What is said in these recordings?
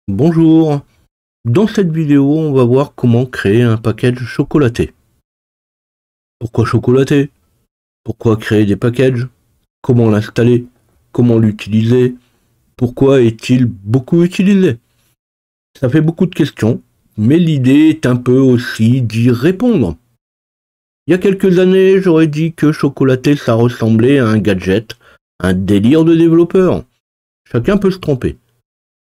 Bonjour, dans cette vidéo on va voir comment créer un package chocolaté. Pourquoi chocolaté? Pourquoi créer des packages? Comment l'installer? Comment l'utiliser? Pourquoi est-il beaucoup utilisé? Ça fait beaucoup de questions, mais l'idée est un peu aussi d'y répondre. Il y a quelques années, j'aurais dit que chocolaté ça ressemblait à un gadget, un délire de développeur. Chacun peut se tromper.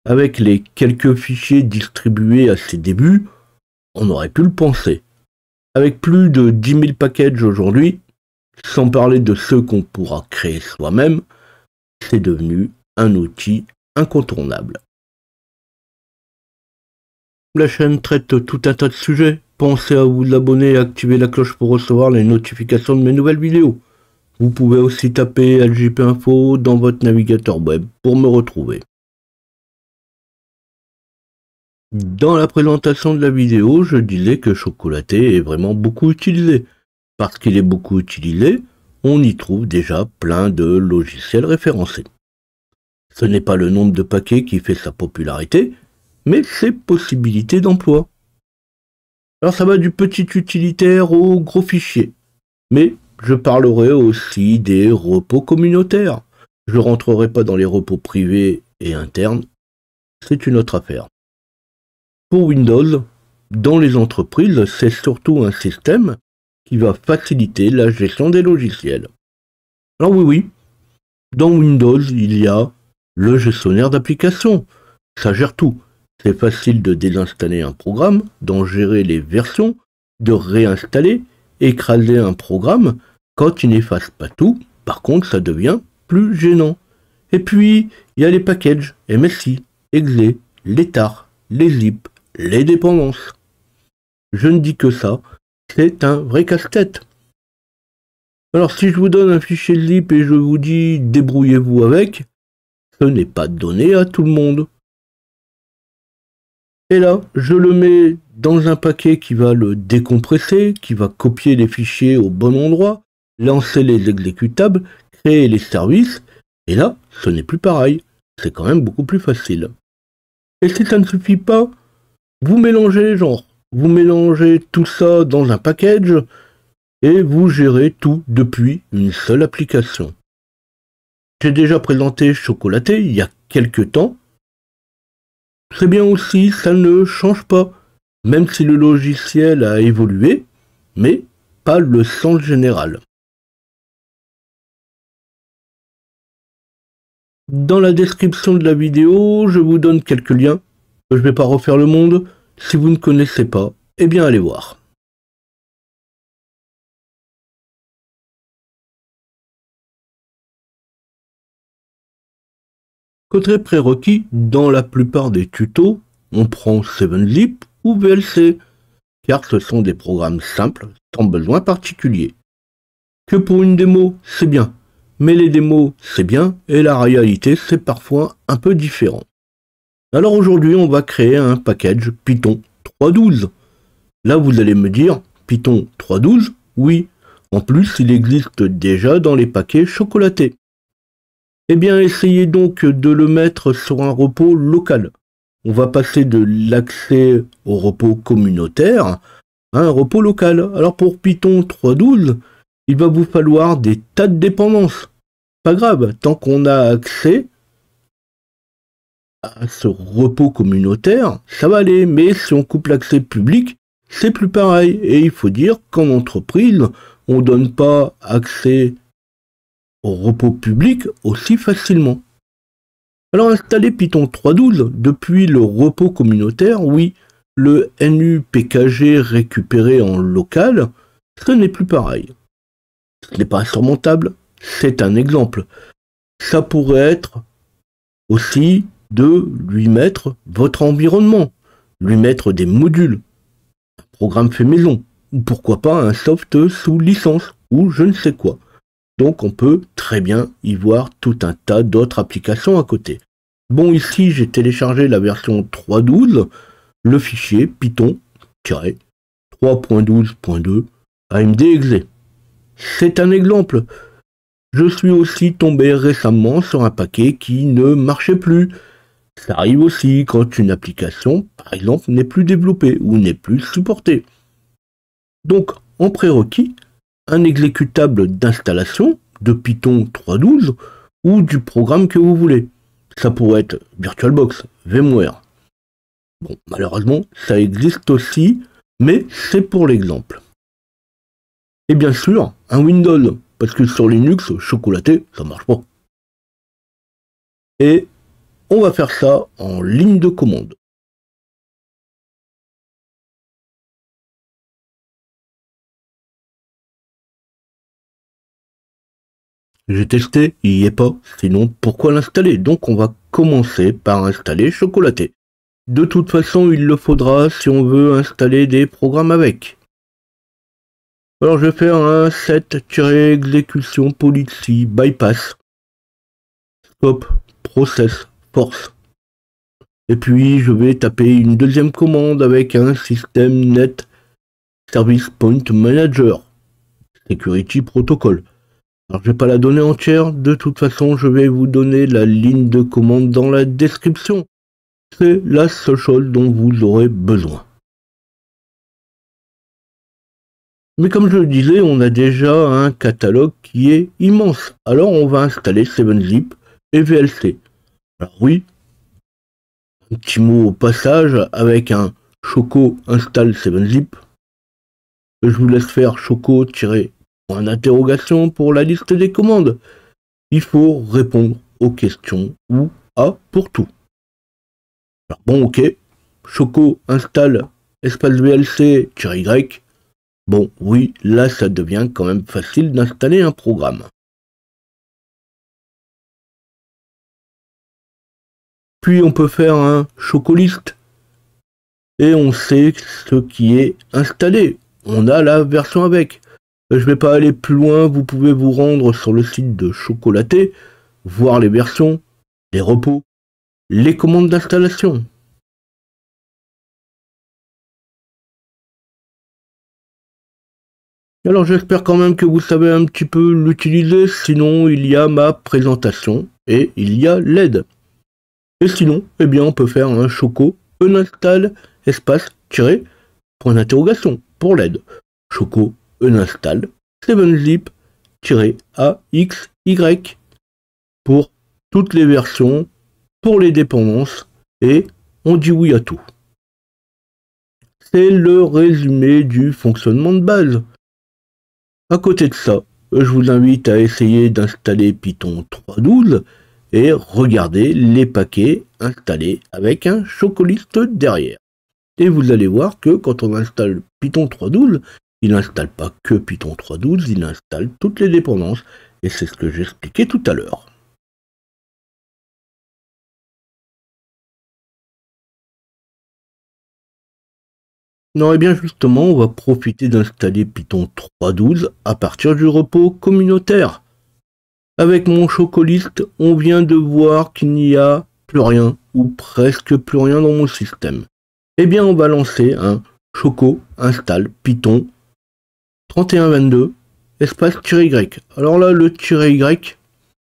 Avec les quelques fichiers distribués à ses débuts, on aurait pu le penser. Avec plus de 10 000 packages aujourd'hui, sans parler de ceux qu'on pourra créer soi-même, c'est devenu un outil incontournable. La chaîne traite tout un tas de sujets. Pensez à vous abonner et activer la cloche pour recevoir les notifications de mes nouvelles vidéos. Vous pouvez aussi taper LJP Info dans votre navigateur web pour me retrouver. Dans la présentation de la vidéo, je disais que chocolaté est vraiment beaucoup utilisé. Parce qu'il est beaucoup utilisé, on y trouve déjà plein de logiciels référencés. Ce n'est pas le nombre de paquets qui fait sa popularité, mais ses possibilités d'emploi. Alors ça va du petit utilitaire au gros fichier. Mais je parlerai aussi des repos communautaires. Je rentrerai pas dans les repos privés et internes, c'est une autre affaire. Pour Windows, dans les entreprises, c'est surtout un système qui va faciliter la gestion des logiciels. Alors oui, dans Windows, il y a le gestionnaire d'applications. Ça gère tout. C'est facile de désinstaller un programme, d'en gérer les versions, de réinstaller, écraser un programme. Quand il n'efface pas tout, par contre, ça devient plus gênant. Et puis, il y a les packages, MSI, exe, les tar, les zip, les dépendances. Je ne dis que ça, c'est un vrai casse-tête. Alors si je vous donne un fichier zip et je vous dis débrouillez-vous avec, ce n'est pas donné à tout le monde. Et là, je le mets dans un paquet qui va le décompresser, qui va copier les fichiers au bon endroit, lancer les exécutables, créer les services, et là, ce n'est plus pareil. C'est quand même beaucoup plus facile. Et si ça ne suffit pas, vous mélangez les genres. Vous mélangez tout ça dans un package et vous gérez tout depuis une seule application. J'ai déjà présenté Chocolaté il y a quelques temps. Très bien aussi, ça ne change pas, même si le logiciel a évolué, mais pas le sens général. Dans la description de la vidéo, je vous donne quelques liens. Je ne vais pas refaire le monde. Si vous ne connaissez pas, eh bien allez voir. Côté prérequis, dans la plupart des tutos, on prend 7zip ou VLC, car ce sont des programmes simples, sans besoin particulier. Que pour une démo, c'est bien, mais les démos, c'est bien, et la réalité, c'est parfois un peu différent. Alors aujourd'hui, on va créer un package Python 3.12. Là, vous allez me dire, Python 3.12? Oui. En plus, il existe déjà dans les paquets chocolatés. Eh bien, essayez donc de le mettre sur un repos local. On va passer de l'accès au repos communautaire à un repos local. Alors pour Python 3.12, il va vous falloir des tas de dépendances. Pas grave, tant qu'on a accès à ce repos communautaire, ça va aller. Mais si on coupe l'accès public, c'est plus pareil. Et il faut dire qu'en entreprise, on ne donne pas accès au repos public aussi facilement. Alors installer Python 3.12 depuis le repos communautaire, oui, le NUPKG récupéré en local, ce n'est plus pareil. Ce n'est pas insurmontable, c'est un exemple. Ça pourrait être aussi de lui mettre votre environnement, lui mettre des modules, un programme fait maison, ou pourquoi pas un soft sous licence, ou je ne sais quoi. Donc on peut très bien y voir tout un tas d'autres applications à côté. Bon, ici j'ai téléchargé la version 3.12, le fichier Python-3.12.2 AMD exe. C'est un exemple. Je suis aussi tombé récemment sur un paquet qui ne marchait plus. Ça arrive aussi quand une application, par exemple, n'est plus développée ou n'est plus supportée. Donc, en prérequis, un exécutable d'installation de Python 3.12 ou du programme que vous voulez. Ça pourrait être VirtualBox, VMware. Bon, malheureusement, ça existe aussi, mais c'est pour l'exemple. Et bien sûr, un Windows, parce que sur Linux, chocolaté, ça marche pas. Et on va faire ça en ligne de commande. J'ai testé, il n'y est pas, sinon pourquoi l'installer? Donc on va commencer par installer Chocolaté. De toute façon, il le faudra si on veut installer des programmes avec. Alors je vais faire un set-exécution policy bypass scope process force. Et puis je vais taper une deuxième commande avec un système net service point manager security protocol. Alors je vais pas la donner entière, de toute façon je vais vous donner la ligne de commande dans la description. C'est la seule chose dont vous aurez besoin. Mais comme je le disais, on a déjà un catalogue qui est immense. Alors on va installer 7-Zip et VLC. Alors oui, un petit mot au passage avec un choco install 7-Zip. Je vous laisse faire choco-point d'interrogation pour la liste des commandes. Il faut répondre aux questions ou A pour tout. Alors bon, ok, choco install espace VLC-Y. Bon, oui, là ça devient quand même facile d'installer un programme. Puis on peut faire un chocoliste et on sait ce qui est installé. On a la version avec. Je vais pas aller plus loin, vous pouvez vous rendre sur le site de Chocolaté, voir les versions, les repos, les commandes d'installation. Alors j'espère quand même que vous savez un petit peu l'utiliser, sinon il y a ma présentation et il y a l'aide. Et sinon, eh bien on peut faire un choco uninstall espace tiré point d'interrogation pour l'aide. Choco uninstall 7-zip AXY pour toutes les versions, pour les dépendances, et on dit oui à tout. C'est le résumé du fonctionnement de base. À côté de ça, je vous invite à essayer d'installer Python 3.12 et regarder les paquets installés avec un chocoliste derrière. Et vous allez voir que quand on installe Python 3.12, il n'installe pas que Python 3.12, il installe toutes les dépendances, et c'est ce que j'expliquais tout à l'heure. Non, et bien justement, on va profiter d'installer Python 3.12 à partir du repos communautaire. Avec mon chocoliste, on vient de voir qu'il n'y a plus rien, ou presque plus rien dans mon système. Eh bien, on va lancer un choco install Python 3122 espace-y. Alors là, le -y,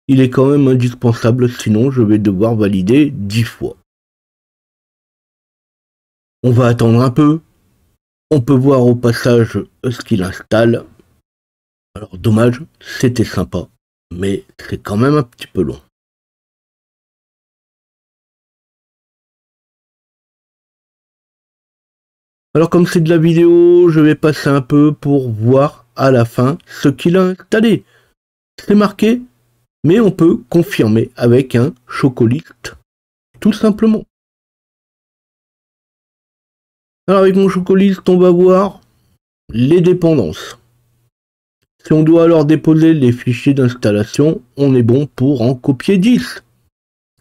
il est quand même indispensable, sinon je vais devoir valider 10 fois. On va attendre un peu. On peut voir au passage ce qu'il installe. Alors dommage, c'était sympa, mais c'est quand même un petit peu long. Alors comme c'est de la vidéo, je vais passer un peu pour voir à la fin ce qu'il a installé. C'est marqué, mais on peut confirmer avec un chocoliste, tout simplement. Alors avec mon chocoliste, on va voir les dépendances. Si on doit alors déposer les fichiers d'installation, on est bon pour en copier 10.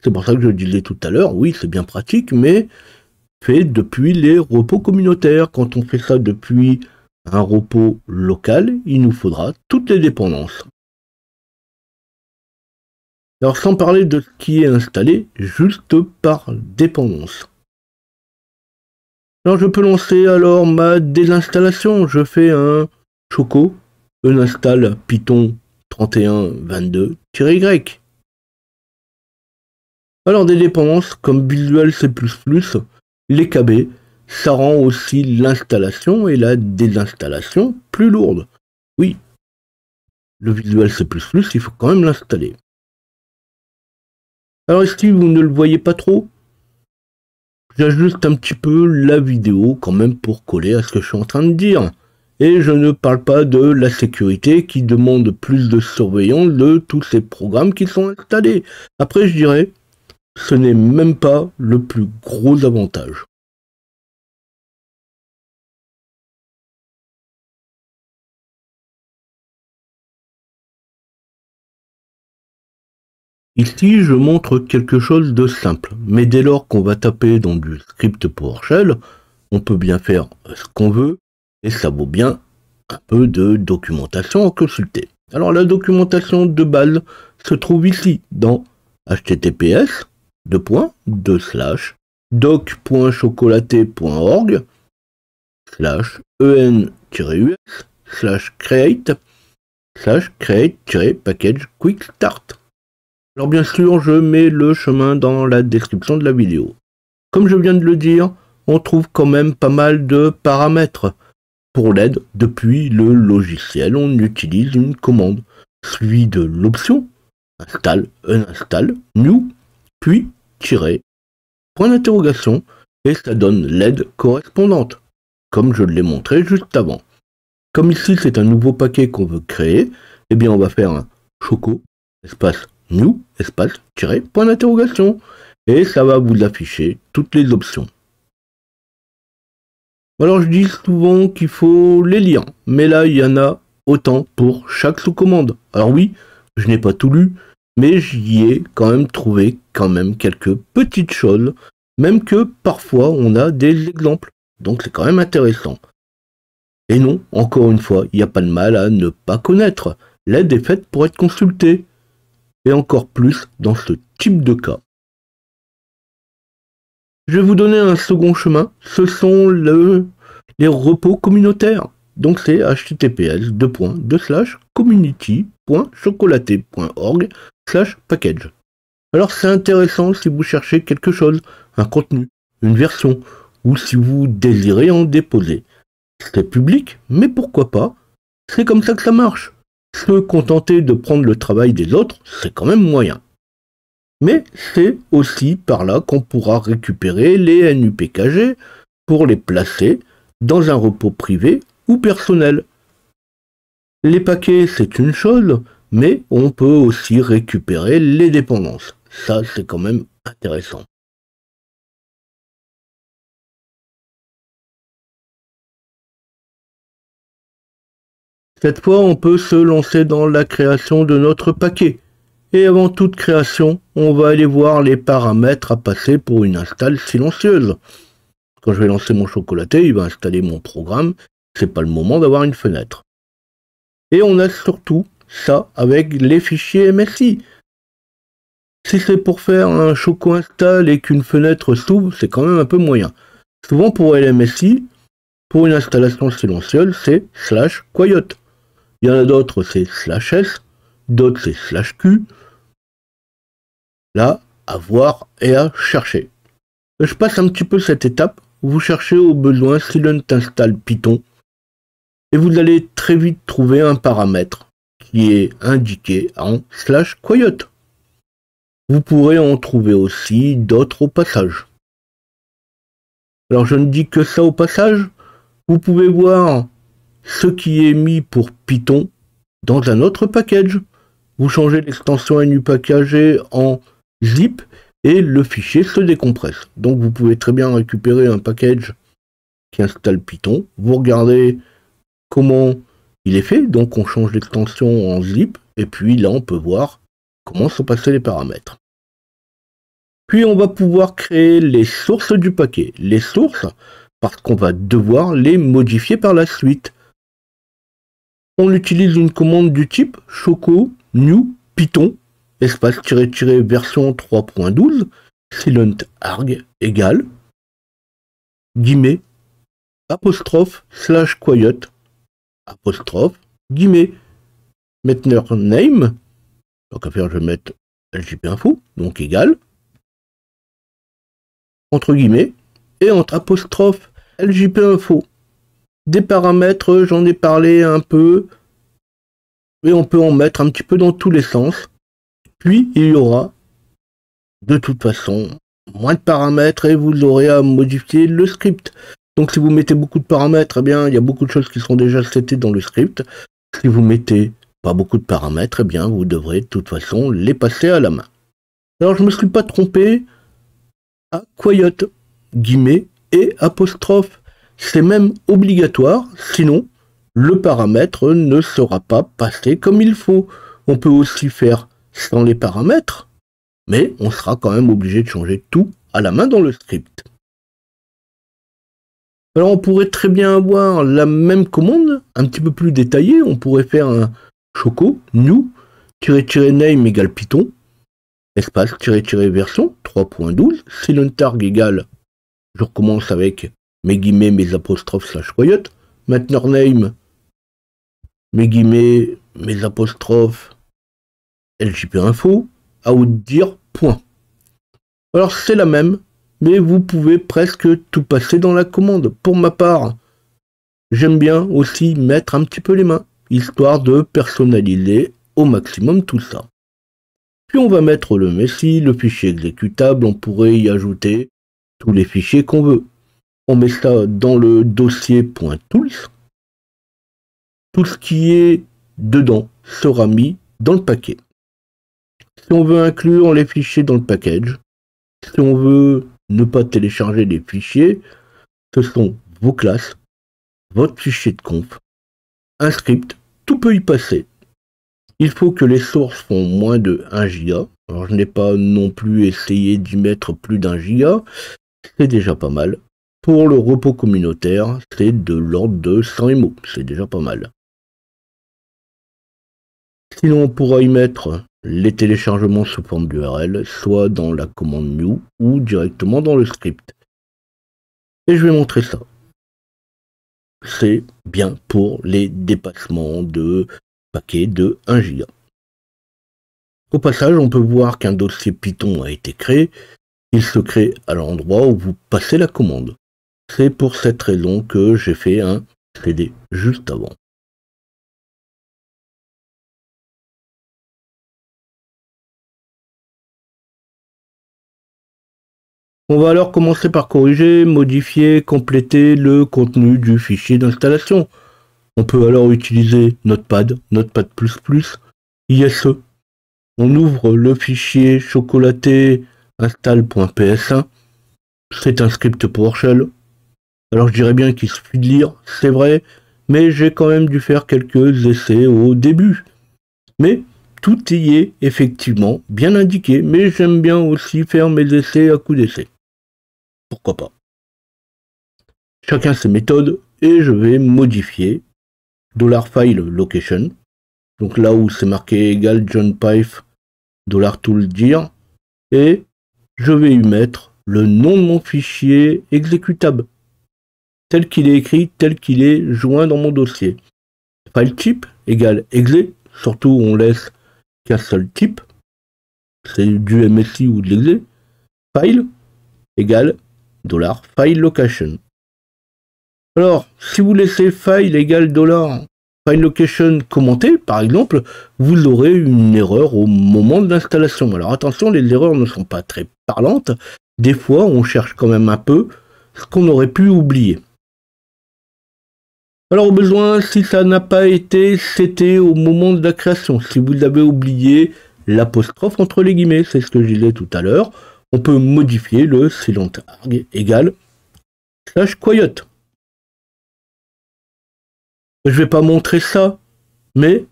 C'est pour ça que je disais tout à l'heure, oui c'est bien pratique, mais fait depuis les repos communautaires. Quand on fait ça depuis un repos local, il nous faudra toutes les dépendances. Alors sans parler de ce qui est installé, juste par dépendance. Alors je peux lancer alors ma désinstallation. Je fais un choco uninstall Python 3122-Y. Alors des dépendances comme Visual C++, les KB, ça rend aussi l'installation et la désinstallation plus lourde. Oui, le Visual C++, il faut quand même l'installer. Alors ici, vous ne le voyez pas trop. J'ajuste un petit peu la vidéo quand même pour coller à ce que je suis en train de dire. Et je ne parle pas de la sécurité qui demande plus de surveillance de tous ces programmes qui sont installés. Après, je dirais, ce n'est même pas le plus gros avantage. Ici, je montre quelque chose de simple, mais dès lors qu'on va taper dans du script PowerShell, on peut bien faire ce qu'on veut, et ça vaut bien un peu de documentation à consulter. Alors la documentation de base se trouve ici, dans https://doc.chocolaté.org/en-us/create-package quick start. Alors bien sûr, je mets le chemin dans la description de la vidéo. Comme je viens de le dire, on trouve quand même pas mal de paramètres. Pour l'aide, depuis le logiciel, on utilise une commande, suivie de l'option install, uninstall, new, puis tirer, point d'interrogation, et ça donne l'aide correspondante, comme je l'ai montré juste avant. Comme ici c'est un nouveau paquet qu'on veut créer, eh bien on va faire un choco, espace new, espace, tirer, point d'interrogation, et ça va vous afficher toutes les options. Alors je dis souvent qu'il faut les lire, mais là il y en a autant pour chaque sous-commande. Alors oui, je n'ai pas tout lu, mais j'y ai quand même trouvé quelques petites choses, même que parfois on a des exemples, donc c'est quand même intéressant. Et non, encore une fois, il n'y a pas de mal à ne pas connaître. L'aide est faite pour être consultée, et encore plus dans ce type de cas. Je vais vous donner un second chemin, ce sont les repos communautaires. Donc c'est https://community.chocolaté.org/package. Alors c'est intéressant si vous cherchez quelque chose, un contenu, une version, ou si vous désirez en déposer. C'est public, mais pourquoi pas? C'est comme ça que ça marche. Se contenter de prendre le travail des autres, c'est quand même moyen. Mais c'est aussi par là qu'on pourra récupérer les NUPKG pour les placer dans un repos privé ou personnel. Les paquets, c'est une chose, mais on peut aussi récupérer les dépendances. Ça, c'est quand même intéressant. Cette fois, on peut se lancer dans la création de notre paquet. Et avant toute création, on va aller voir les paramètres à passer pour une install silencieuse. Quand je vais lancer mon chocolaté, il va installer mon programme. C'est pas le moment d'avoir une fenêtre. Et on a surtout ça avec les fichiers MSI. Si c'est pour faire un choco install et qu'une fenêtre s'ouvre, c'est quand même un peu moyen. Souvent pour LMSI, pour une installation silencieuse, c'est /quiet. Il y en a d'autres, c'est /s, d'autres c'est /q. Là, à voir et à chercher. Je passe un petit peu cette étape. Vous cherchez au besoin silent install Python et vous allez très vite trouver un paramètre qui est indiqué en /quiet. Vous pourrez en trouver aussi d'autres au passage. Alors je ne dis que ça au passage. Vous pouvez voir ce qui est mis pour Python dans un autre package. Vous changez l'extension NUPKG en zip et le fichier se décompresse. Donc vous pouvez très bien récupérer un package qui installe Python. Vous regardez comment il est fait. Donc on change l'extension en zip et puis là on peut voir comment sont passés les paramètres. Puis on va pouvoir créer les sources du paquet. Les sources parce qu'on va devoir les modifier par la suite. On utilise une commande du type choco new python espace version 3.12 silent arg égale guillemets apostrophe /quiet apostrophe guillemets Metner name, donc à faire je vais mettre ljp info donc égal entre guillemets, et entre apostrophe LJP info. Des paramètres, j'en ai parlé un peu, et on peut en mettre un petit peu dans tous les sens. Puis il y aura, de toute façon, moins de paramètres et vous aurez à modifier le script. Donc si vous mettez beaucoup de paramètres, eh bien il y a beaucoup de choses qui sont déjà setées dans le script. Si vous mettez pas beaucoup de paramètres, eh bien vous devrez de toute façon les passer à la main. Alors je me suis pas trompé à quiet, guillemets et apostrophe. C'est même obligatoire, sinon le paramètre ne sera pas passé comme il faut. On peut aussi faire sans les paramètres, mais on sera quand même obligé de changer tout à la main dans le script. Alors on pourrait très bien avoir la même commande, un petit peu plus détaillée. On pourrait faire un choco new -name égale python, espace -version 3.12, silentarg égale, je recommence avec mes guillemets, mes apostrophes / quiet, maintenant name, mes guillemets, mes apostrophes, LJP info, outdir, point. Alors c'est la même, mais vous pouvez presque tout passer dans la commande. Pour ma part, j'aime bien aussi mettre un petit peu les mains, histoire de personnaliser au maximum tout ça. Puis on va mettre le Messi, le fichier exécutable, on pourrait y ajouter tous les fichiers qu'on veut. On met ça dans le dossier .tools. Tout ce qui est dedans sera mis dans le paquet. Si on veut inclure les fichiers dans le package, si on veut ne pas télécharger les fichiers, ce sont vos classes, votre fichier de conf, un script, tout peut y passer. Il faut que les sources font moins de 1 giga. Alors je n'ai pas non plus essayé d'y mettre plus d'1 giga, c'est déjà pas mal. Pour le repos communautaire, c'est de l'ordre de 100 MO, c'est déjà pas mal. Sinon on pourra y mettre les téléchargements sous forme d'URL, soit dans la commande new ou directement dans le script. Et je vais montrer ça. C'est bien pour les dépassements de paquets de 1 giga. Au passage, on peut voir qu'un dossier Python a été créé. Il se crée à l'endroit où vous passez la commande. C'est pour cette raison que j'ai fait un CD juste avant. On va alors commencer par corriger, modifier, compléter le contenu du fichier d'installation. On peut alors utiliser Notepad, Notepad++, ISE. On ouvre le fichier chocolaté install.ps1. C'est un script PowerShell. Alors je dirais bien qu'il suffit de lire, c'est vrai, mais j'ai quand même dû faire quelques essais au début. Mais tout y est effectivement bien indiqué, mais j'aime bien aussi faire mes essais à coup d'essai. Pourquoi pas. Chacun ses méthodes, et je vais modifier $file location. Donc là où c'est marqué égal John Pife $tooldir, et je vais y mettre le nom de mon fichier exécutable, tel qu'il est écrit, tel qu'il est joint dans mon dossier. File type égale exe, surtout on laisse qu'un seul type, c'est du MSI ou de l'exe. File égale $file location. Alors, si vous laissez file égale $file location commenté, par exemple, vous aurez une erreur au moment de l'installation. Alors attention, les erreurs ne sont pas très parlantes. Des fois, on cherche quand même un peu ce qu'on aurait pu oublier. Alors au besoin, si ça n'a pas été seté au moment de la création, si vous avez oublié l'apostrophe entre les guillemets, c'est ce que je disais tout à l'heure, on peut modifier le silentarg égale /quiet. Je vais pas montrer ça, mais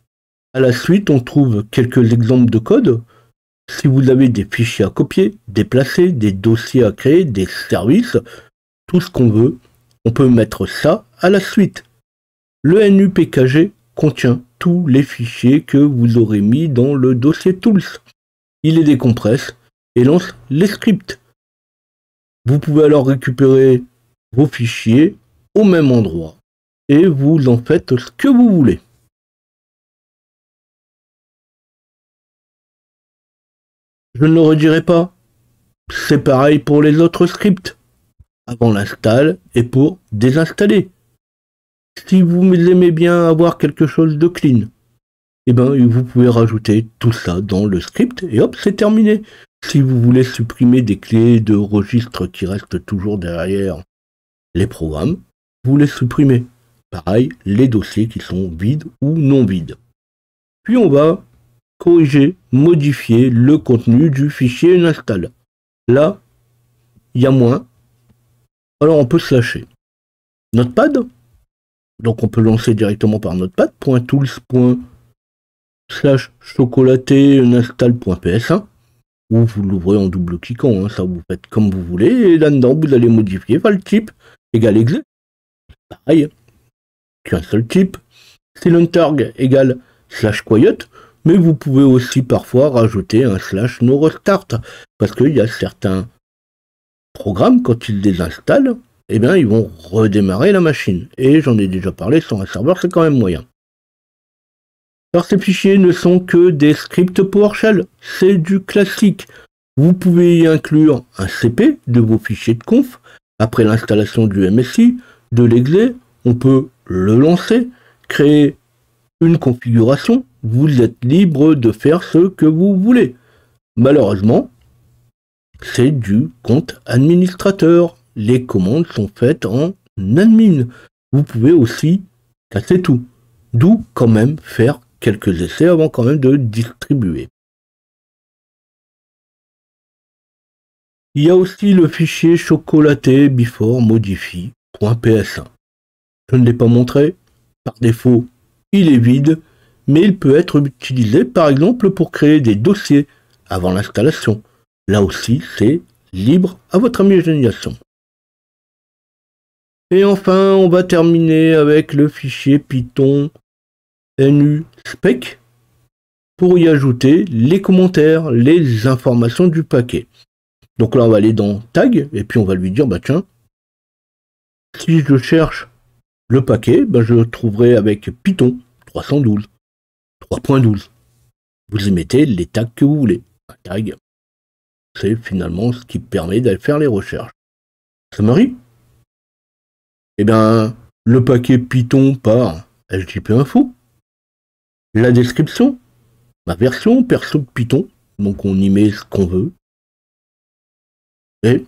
à la suite, on trouve quelques exemples de code. Si vous avez des fichiers à copier, déplacer, des dossiers à créer, des services, tout ce qu'on veut, on peut mettre ça à la suite. Le NUPKG contient tous les fichiers que vous aurez mis dans le dossier Tools. Il les décompresse et lance les scripts. Vous pouvez alors récupérer vos fichiers au même endroit et vous en faites ce que vous voulez. Je ne le redirai pas, C'est pareil pour les autres scripts, avant l'install et pour désinstaller. Si vous aimez bien avoir quelque chose de clean, eh ben, vous pouvez rajouter tout ça dans le script et hop, c'est terminé. Si vous voulez supprimer des clés de registre qui restent toujours derrière les programmes, vous les supprimez. Pareil, les dossiers qui sont vides ou non vides. Puis on va corriger, modifier le contenu du fichier install. Là, il y a moins. Alors on peut slasher. Notepad. Donc on peut lancer directement par Notepad. .tools.chocolaté-install.ps1 ou vous l'ouvrez en double-cliquant, ça vous faites comme vous voulez, et là-dedans vous allez modifier file type égale exe. Pareil, qu'un seul type. Silentarg égale /quiet, mais vous pouvez aussi parfois rajouter un /no restart, parce qu'il y a certains programmes, quand ils désinstallent, eh bien ils vont redémarrer la machine. Et j'en ai déjà parlé, sur un serveur, c'est quand même moyen. Alors ces fichiers ne sont que des scripts PowerShell, c'est du classique. Vous pouvez y inclure un CP de vos fichiers de conf. Après l'installation du MSI, de l'exe, on peut le lancer, créer une configuration. Vous êtes libre de faire ce que vous voulez. Malheureusement, c'est du compte administrateur. Les commandes sont faites en admin. Vous pouvez aussi casser tout. D'où quand même faire quelques essais avant quand même de distribuer. Il y a aussi le fichier chocolaté before modify.ps1. Je ne l'ai pas montré. Par défaut, il est vide, mais il peut être utilisé par exemple pour créer des dossiers avant l'installation. Là aussi, c'est libre à votre imagination. Et enfin, on va terminer avec le fichier Python nuspec pour y ajouter les commentaires, les informations du paquet. Donc là, on va aller dans tag et puis on va lui dire, bah tiens, si je cherche le paquet, bah je trouverai avec Python 312, 3.12. Vous y mettez les tags que vous voulez. Un tag, c'est finalement ce qui permet d'aller faire les recherches. Summary. Eh bien, le paquet Python par HTTP Info. La description, ma version perso de Python, donc on y met ce qu'on veut. Et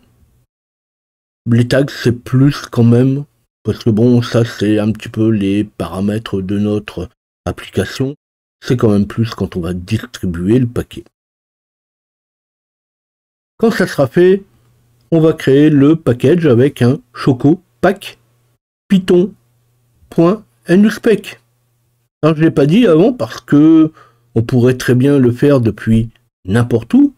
les tags, c'est plus quand même, parce que bon, ça c'est un petit peu les paramètres de notre application. C'est quand même plus quand on va distribuer le paquet. Quand ça sera fait, on va créer le package avec un choco pack python.nuspec. Alors je ne l'ai pas dit avant parce que on pourrait très bien le faire depuis n'importe où,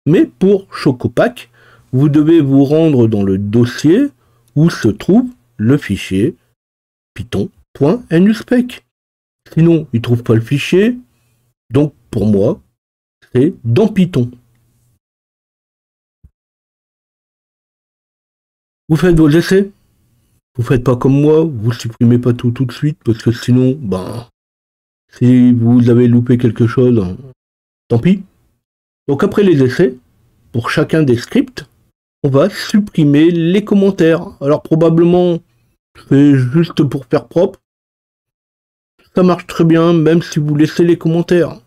mais pour Chocopack, vous devez vous rendre dans le dossier où se trouve le fichier python.nuspec. Sinon, il ne trouve pas le fichier, donc pour moi, c'est dans Python. Vous faites vos essais. Vous faites pas comme moi, vous supprimez pas tout de suite, parce que sinon, si vous avez loupé quelque chose, tant pis. Donc après les essais, pour chacun des scripts, on va supprimer les commentaires. Alors probablement, c'est juste pour faire propre. Ça marche très bien, même si vous laissez les commentaires.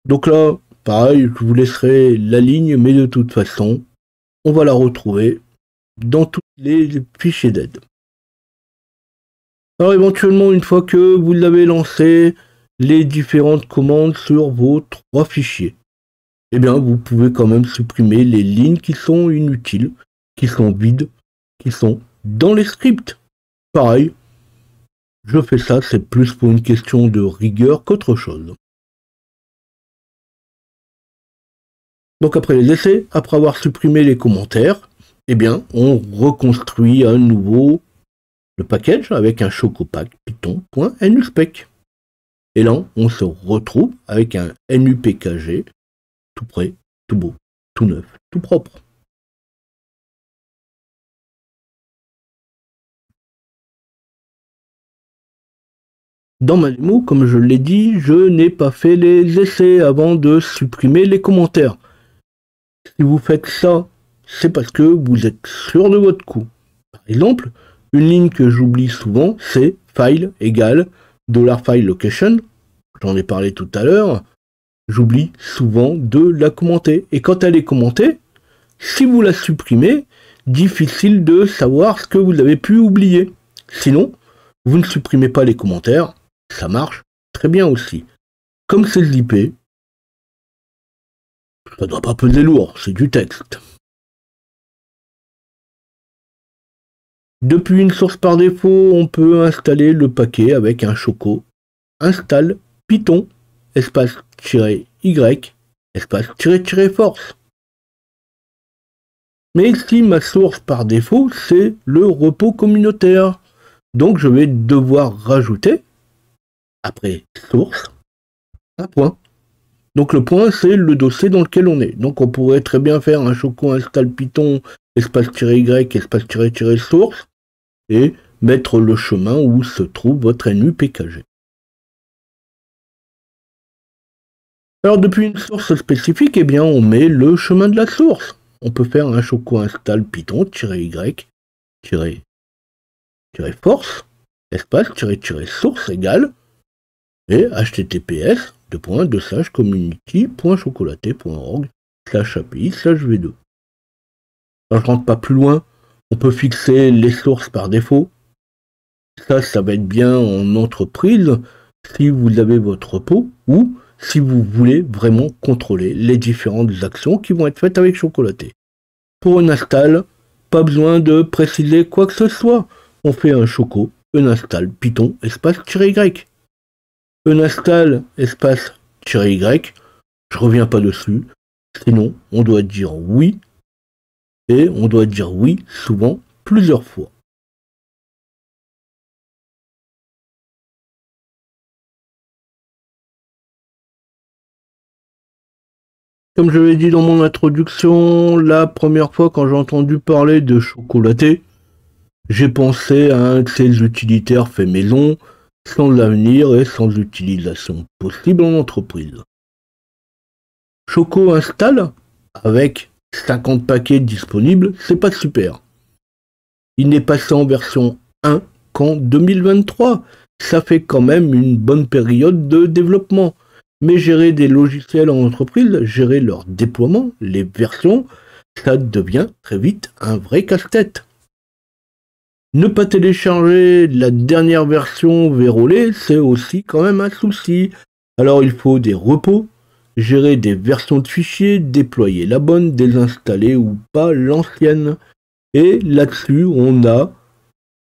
Donc là, pareil, je vous laisserai la ligne, mais de toute façon, on va la retrouver dans tous les fichiers d'aide. Alors éventuellement, une fois que vous l'avez lancé, les différentes commandes sur vos 3 fichiers, eh bien vous pouvez quand même supprimer les lignes qui sont inutiles, qui sont vides, qui sont dans les scripts. Pareil, je fais ça, c'est plus pour une question de rigueur qu'autre chose. Donc après les essais, après avoir supprimé les commentaires, eh bien on reconstruit à nouveau le package avec un chocopack python.nuspec. Et là, on se retrouve avec un NUPKG tout prêt, tout beau, tout neuf, tout propre. Dans ma démo, comme je l'ai dit, je n'ai pas fait les essais avant de supprimer les commentaires. Si vous faites ça, c'est parce que vous êtes sûr de votre coup. Par exemple, une ligne que j'oublie souvent, c'est file égale $file location. J'en ai parlé tout à l'heure. J'oublie souvent de la commenter. Et quand elle est commentée, si vous la supprimez, difficile de savoir ce que vous avez pu oublier. Sinon, vous ne supprimez pas les commentaires, ça marche très bien aussi. Comme c'est zippé, ça ne doit pas peser lourd, c'est du texte. Depuis une source par défaut, on peut installer le paquet avec un choco. Installe Python, espace -y, espace -force. Mais ici, ma source par défaut, c'est le repos communautaire. Donc je vais devoir rajouter, après source, un point. Donc le point, c'est le dossier dans lequel on est. Donc on pourrait très bien faire un choco install Python, espace-y, espace-source, et mettre le chemin où se trouve votre NUPKG. Alors depuis une source spécifique, eh bien on met le chemin de la source. On peut faire un choco install Python-y-force, espace-source égale, et https://community.chocolaté.org/API/v2. Alors je rentre pas plus loin, on peut fixer les sources par défaut. Ça va être bien en entreprise si vous avez votre repos ou si vous voulez vraiment contrôler les différentes actions qui vont être faites avec Chocolaté. Pour une install, pas besoin de préciser quoi que ce soit. On fait un choco, un install Python, espace-y. Un install, espace-y, je reviens pas dessus. Sinon, on doit dire oui. Et on doit dire oui souvent plusieurs fois. Comme je l'ai dit dans mon introduction, la première fois quand j'ai entendu parler de Chocolaté, j'ai pensé à un de ces utilitaires fait maison, sans avenir et sans utilisation possible en entreprise. Choco install, avec 50 paquets disponibles, c'est pas super. Il n'est passé en version 1 qu'en 2023. Ça fait quand même une bonne période de développement. Mais gérer des logiciels en entreprise, gérer leur déploiement, les versions, ça devient très vite un vrai casse-tête. Ne pas télécharger la dernière version vérolée, c'est aussi quand même un souci. Alors il faut des repos, gérer des versions de fichiers, déployer la bonne, désinstaller ou pas l'ancienne. Et là-dessus, on a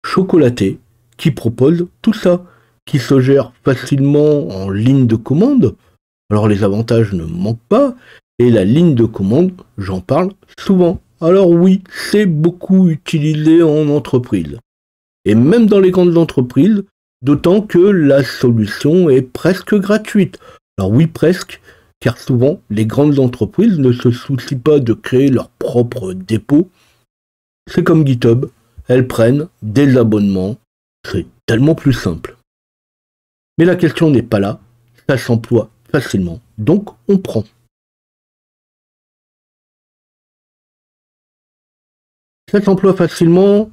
Chocolaté qui propose tout ça, qui se gère facilement en ligne de commande. Alors les avantages ne manquent pas, et la ligne de commande, j'en parle souvent. Alors oui, c'est beaucoup utilisé en entreprise. Et même dans les grandes entreprises, d'autant que la solution est presque gratuite. Alors oui, presque, car souvent les grandes entreprises ne se soucient pas de créer leur propre dépôt. C'est comme GitHub, elles prennent des abonnements, c'est tellement plus simple. Mais la question n'est pas là, ça s'emploie facilement, donc on prend. Ça s'emploie facilement,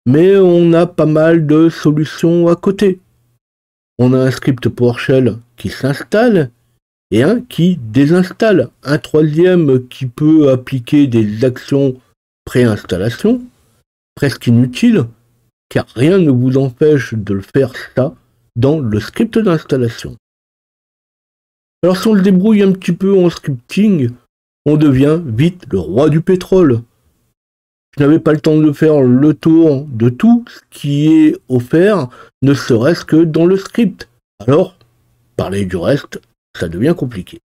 mais on a pas mal de solutions à côté. On a un script PowerShell qui s'installe et un qui désinstalle. Un troisième qui peut appliquer des actions pré-installation, presque inutiles, car rien ne vous empêche de le faire ça dans le script d'installation. Alors si on le débrouille un petit peu en scripting, on devient vite le roi du pétrole. Je n'avais pas le temps de faire le tour de tout ce qui est offert, ne serait-ce que dans le script. Alors, parler du reste, ça devient compliqué.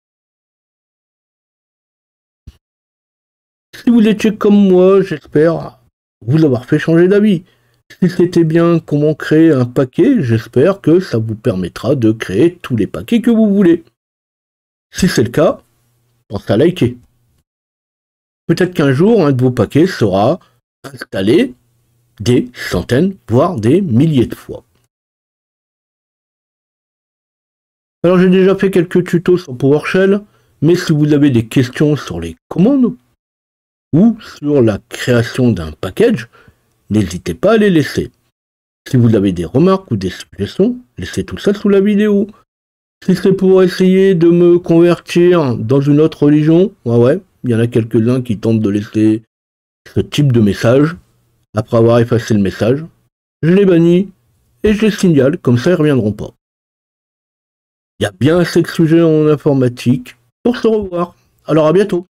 Si vous étiez comme moi, j'espère vous avoir fait changer d'avis. Si c'était bien comment créer un paquet, j'espère que ça vous permettra de créer tous les paquets que vous voulez. Si c'est le cas, pensez à liker. Peut-être qu'un jour, un de vos paquets sera installé des centaines, voire des milliers de fois. Alors j'ai déjà fait quelques tutos sur PowerShell, mais si vous avez des questions sur les commandes, ou sur la création d'un package, n'hésitez pas à les laisser. Si vous avez des remarques ou des suggestions, laissez tout ça sous la vidéo. Si c'est pour essayer de me convertir dans une autre religion, ouais, il y en a quelques-uns qui tentent de laisser ce type de message. Après avoir effacé le message, je les bannis et je les signale, comme ça ils ne reviendront pas. Il y a bien assez de sujets en informatique pour se revoir. Alors à bientôt.